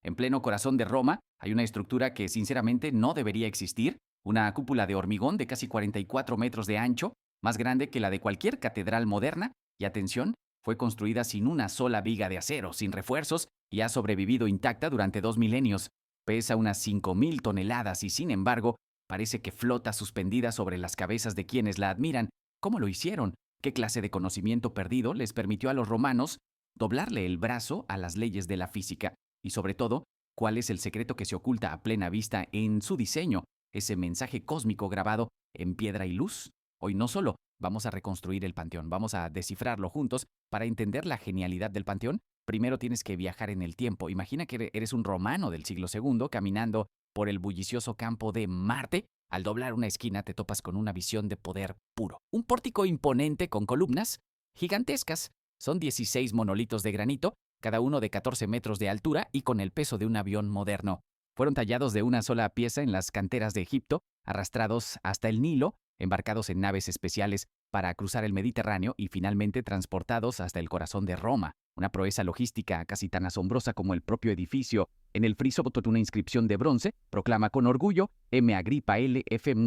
En pleno corazón de Roma hay una estructura que sinceramente no debería existir, una cúpula de hormigón de casi 44 metros de ancho, más grande que la de cualquier catedral moderna, y atención, fue construida sin una sola viga de acero, sin refuerzos, y ha sobrevivido intacta durante 2 milenios. Pesa unas 5.000 toneladas y, sin embargo, parece que flota suspendida sobre las cabezas de quienes la admiran. ¿Cómo lo hicieron? ¿Qué clase de conocimiento perdido les permitió a los romanos doblarle el brazo a las leyes de la física? Y sobre todo, ¿cuál es el secreto que se oculta a plena vista en su diseño? Ese mensaje cósmico grabado en piedra y luz. Hoy no solo vamos a reconstruir el Panteón, vamos a descifrarlo juntos. Para entender la genialidad del Panteón, primero tienes que viajar en el tiempo. Imagina que eres un romano del siglo II caminando por el bullicioso campo de Marte. Al doblar una esquina te topas con una visión de poder puro. Un pórtico imponente con columnas gigantescas. Son 16 monolitos de granito, cada uno de 14 metros de altura y con el peso de un avión moderno. Fueron tallados de una sola pieza en las canteras de Egipto, arrastrados hasta el Nilo, embarcados en naves especiales para cruzar el Mediterráneo y finalmente transportados hasta el corazón de Roma. Una proeza logística casi tan asombrosa como el propio edificio. En el friso una inscripción de bronce proclama con orgullo M. Agripa L.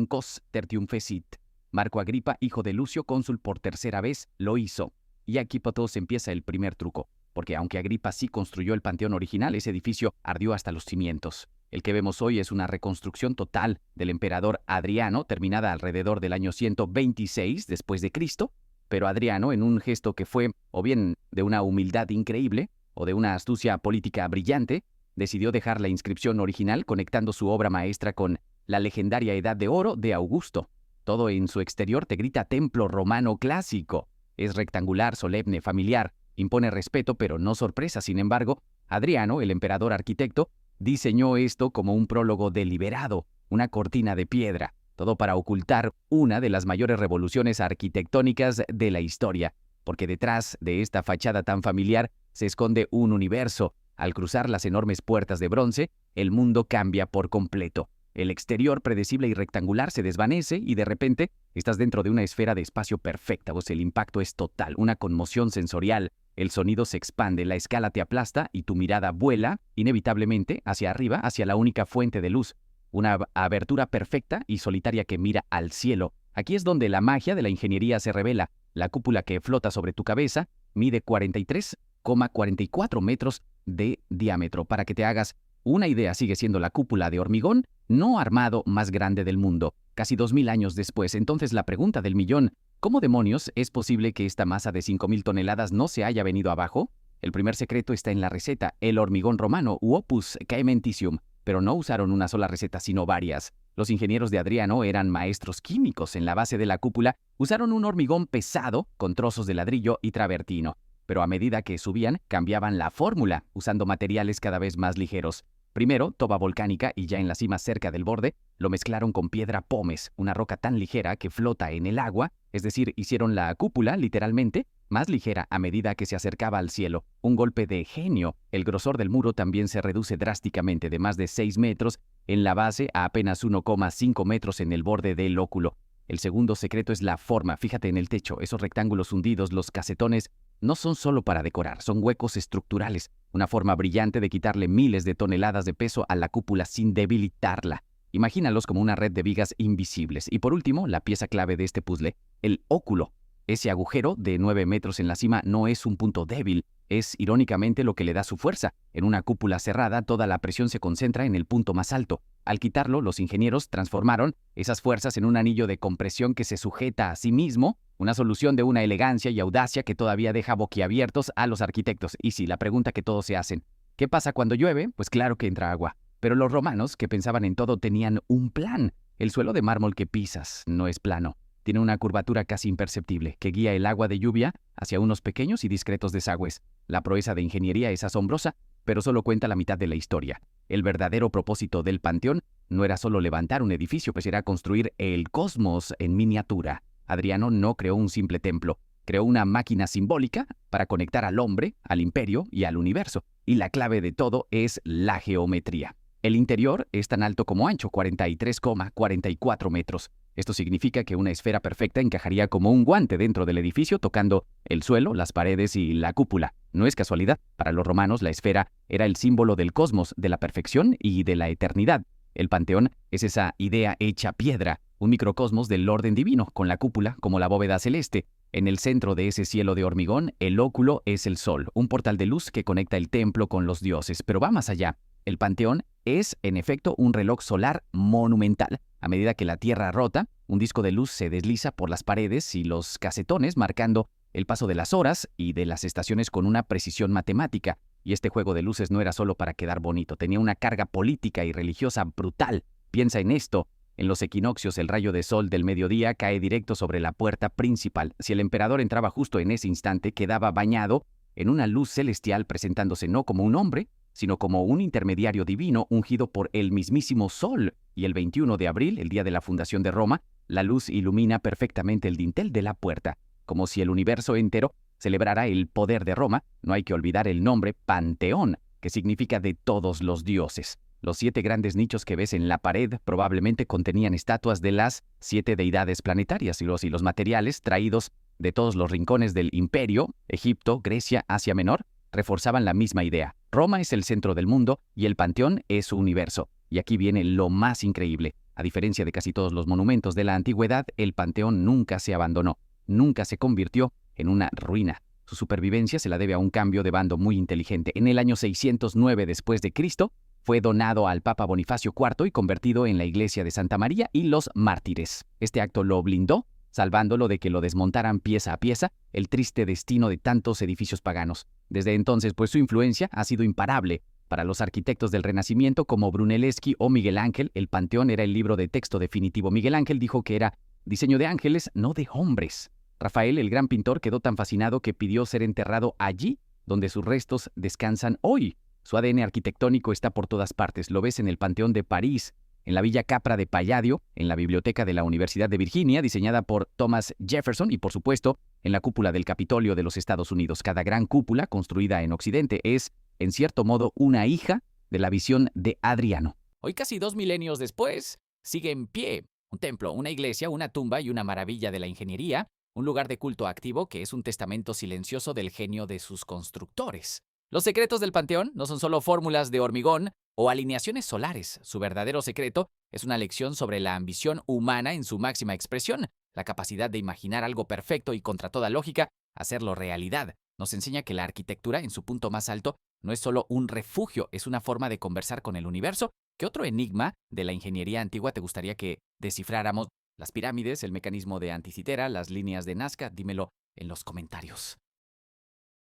Cos tertium fecit. Marco Agripa, hijo de Lucio, cónsul por tercera vez, lo hizo. Y aquí todos empieza el primer truco, porque aunque Agripa sí construyó el panteón original, ese edificio ardió hasta los cimientos. El que vemos hoy es una reconstrucción total del emperador Adriano, terminada alrededor del año 126 después de Cristo, pero Adriano, en un gesto que fue o bien de una humildad increíble o de una astucia política brillante, decidió dejar la inscripción original conectando su obra maestra con la legendaria Edad de Oro de Augusto. Todo en su exterior te grita templo romano clásico. Es rectangular, solemne, familiar, impone respeto pero no sorpresa. Sin embargo, Adriano, el emperador arquitecto, diseñó esto como un prólogo deliberado, una cortina de piedra, todo para ocultar una de las mayores revoluciones arquitectónicas de la historia, porque detrás de esta fachada tan familiar se esconde un universo. Al cruzar las enormes puertas de bronce, el mundo cambia por completo. El exterior predecible y rectangular se desvanece y de repente estás dentro de una esfera de espacio perfecta. El impacto es total, una conmoción sensorial. El sonido se expande, la escala te aplasta y tu mirada vuela, inevitablemente, hacia arriba, hacia la única fuente de luz. Una abertura perfecta y solitaria que mira al cielo. Aquí es donde la magia de la ingeniería se revela. La cúpula que flota sobre tu cabeza mide 43,44 metros de diámetro. Para que te hagas una idea, sigue siendo la cúpula de hormigón no armado más grande del mundo, casi 2000 años después. Entonces la pregunta del millón: ¿cómo demonios es posible que esta masa de 5000 toneladas no se haya venido abajo? El primer secreto está en la receta, el hormigón romano u opus caementicium, pero no usaron una sola receta sino varias. Los ingenieros de Adriano eran maestros químicos. En la base de la cúpula usaron un hormigón pesado con trozos de ladrillo y travertino, pero a medida que subían cambiaban la fórmula, usando materiales cada vez más ligeros. Primero, toba volcánica y ya en la cima cerca del borde, lo mezclaron con piedra pómez, una roca tan ligera que flota en el agua, es decir, hicieron la cúpula, literalmente, más ligera a medida que se acercaba al cielo. Un golpe de genio. El grosor del muro también se reduce drásticamente de más de 6 metros en la base a apenas 1,5 metros en el borde del óculo. El segundo secreto es la forma. Fíjate en el techo, esos rectángulos hundidos, los casetones, no son solo para decorar, son huecos estructurales, una forma brillante de quitarle miles de toneladas de peso a la cúpula sin debilitarla. Imagínalos como una red de vigas invisibles. Y por último, la pieza clave de este puzzle, el óculo. Ese agujero de 9 metros en la cima no es un punto débil, es irónicamente lo que le da su fuerza. En una cúpula cerrada, toda la presión se concentra en el punto más alto. Al quitarlo, los ingenieros transformaron esas fuerzas en un anillo de compresión que se sujeta a sí mismo, una solución de una elegancia y audacia que todavía deja boquiabiertos a los arquitectos. Y sí, la pregunta que todos se hacen: ¿qué pasa cuando llueve? Pues claro que entra agua. Pero los romanos, que pensaban en todo, tenían un plan. El suelo de mármol que pisas no es plano. Tiene una curvatura casi imperceptible que guía el agua de lluvia hacia unos pequeños y discretos desagües. La proeza de ingeniería es asombrosa, pero solo cuenta la mitad de la historia. El verdadero propósito del Panteón no era solo levantar un edificio, pues era construir el cosmos en miniatura. Adriano no creó un simple templo, creó una máquina simbólica para conectar al hombre, al imperio y al universo. Y la clave de todo es la geometría. El interior es tan alto como ancho, 43,44 metros. Esto significa que una esfera perfecta encajaría como un guante dentro del edificio, tocando el suelo, las paredes y la cúpula. No es casualidad. Para los romanos, la esfera era el símbolo del cosmos, de la perfección y de la eternidad. El panteón es esa idea hecha piedra, un microcosmos del orden divino, con la cúpula como la bóveda celeste. En el centro de ese cielo de hormigón, el óculo es el sol, un portal de luz que conecta el templo con los dioses. Pero va más allá. El panteón es, en efecto, un reloj solar monumental. A medida que la Tierra rota, un disco de luz se desliza por las paredes y los casetones, marcando el paso de las horas y de las estaciones con una precisión matemática. Y este juego de luces no era solo para quedar bonito, tenía una carga política y religiosa brutal. Piensa en esto. En los equinoccios, el rayo de sol del mediodía cae directo sobre la puerta principal. Si el emperador entraba justo en ese instante, quedaba bañado en una luz celestial, presentándose no como un hombre, sino como un intermediario divino ungido por el mismísimo sol. Y el 21 de abril, el día de la fundación de Roma, la luz ilumina perfectamente el dintel de la puerta, como si el universo entero celebrara el poder de Roma. No hay que olvidar el nombre Panteón, que significa de todos los dioses. Los 7 grandes nichos que ves en la pared probablemente contenían estatuas de las 7 deidades planetarias y los materiales traídos de todos los rincones del imperio, Egipto, Grecia, Asia Menor, reforzaban la misma idea. Roma es el centro del mundo y el panteón es su universo. Y aquí viene lo más increíble. A diferencia de casi todos los monumentos de la antigüedad, el panteón nunca se abandonó, nunca se convirtió en una ruina. Su supervivencia se la debe a un cambio de bando muy inteligente. En el año 609 después de Cristo, fue donado al Papa Bonifacio IV y convertido en la iglesia de Santa María y los Mártires. Este acto lo blindó, salvándolo de que lo desmontaran pieza a pieza, el triste destino de tantos edificios paganos. Desde entonces, pues su influencia ha sido imparable. Para los arquitectos del Renacimiento como Brunelleschi o Miguel Ángel, el Panteón era el libro de texto definitivo. Miguel Ángel dijo que era diseño de ángeles, no de hombres. Rafael, el gran pintor, quedó tan fascinado que pidió ser enterrado allí, donde sus restos descansan hoy. Su ADN arquitectónico está por todas partes. Lo ves en el Panteón de París, en la Villa Capra de Palladio, en la biblioteca de la Universidad de Virginia, diseñada por Thomas Jefferson, y por supuesto, en la cúpula del Capitolio de los Estados Unidos. Cada gran cúpula, construida en Occidente, es, en cierto modo, una hija de la visión de Adriano. Hoy, casi 2 milenios después, sigue en pie. Un templo, una iglesia, una tumba y una maravilla de la ingeniería, un lugar de culto activo que es un testamento silencioso del genio de sus constructores. Los secretos del Panteón no son solo fórmulas de hormigón o alineaciones solares. Su verdadero secreto es una lección sobre la ambición humana en su máxima expresión, la capacidad de imaginar algo perfecto y, contra toda lógica, hacerlo realidad. Nos enseña que la arquitectura, en su punto más alto, no es solo un refugio, es una forma de conversar con el universo. ¿Qué otro enigma de la ingeniería antigua te gustaría que descifráramos? Las pirámides, el mecanismo de Anticitera, las líneas de Nazca, dímelo en los comentarios.